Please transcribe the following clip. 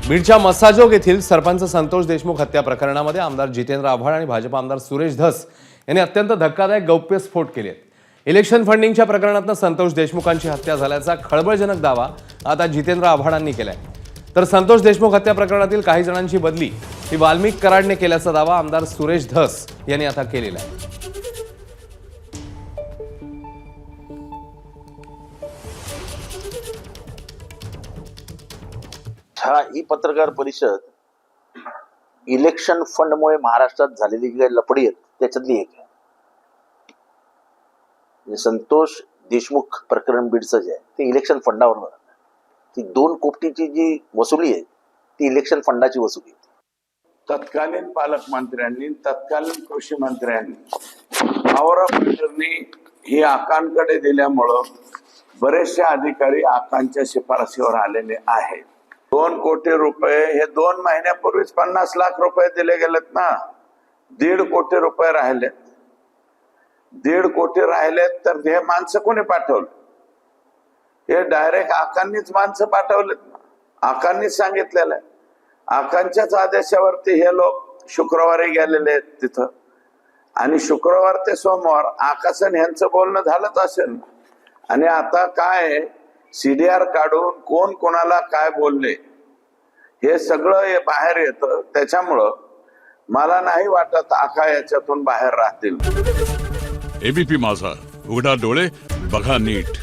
बीडच्या मस्साजोग येथील सरपंच संतोष देशमुख हत्या प्रकरणामध्ये आमदार जितेंद्र आव्हाड आणि भाजपा आमदार सुरेश धस यांनी अत्यंत धक्कादायक गौप्यस्फोट केले आहेत। इलेक्शन फंडिंगच्या प्रकरणातून संतोष देशमुखांची हत्या झाल्याचा खळबळजनक दावा आता जितेंद्र आव्हाडांनी केलाय। तर संतोष देशमुख हत्या प्रकरणातील काही जणांची बदली ही वाल्मिक कराडने केल्याचा दावा आमदार सुरेश धस यांनी आता केलेला आहे। ही पत्रकार परिषद इलेक्शन फंडमुळे महाराष्ट्रात झालेली जी काही लफडी आहेत त्याच्यातली एक आहे। संतोष देशमुख प्रकरण बीडचं जे आहे ते इलेक्शन फंडावर होतं। ती 2 कोटीची जी वसुली आहे ती इलेक्शन फंडाची वसुली आहे। तत्कालीन पालकमंत्र्यांनी तत्कालीन कृषी मंत्र्यांनी पॉवर ऑफ अटर्नी ही आकांकडे दिल्यामुळं बरेचसे अधिकारी आकांच्या शिफारसीवर आलेले आहेत। 2 कोटी रुपये हे 2 महिन्यापूर्वीच 50 लाख रुपये दिले गेलेत ना। 1.5 कोटी रुपये राहिले। 1.5 कोटी राहिलेत तर हे माणसं कोणी पाठवलं? हे डायरेक्ट आकांनीच माणसं पाठवलेत ना। आकांनीच सांगितलेलं आहे। आकांच्याच आदेशावरती हे लोक शुक्रवारी गेलेले आहेत तिथं आणि शुक्रवार ते सोमवार आकाशन यांचं बोलणं झालंच असेल। आणि आता काय सीडीआर काढून कोण कोणाला काय बोलले हे सगळं बाहेर येतं। त्याच्यामुळं मला नाही वाटत आका याच्यातून बाहेर राहतील। एबीपी माझा, उघडा डोळे बघा नीट।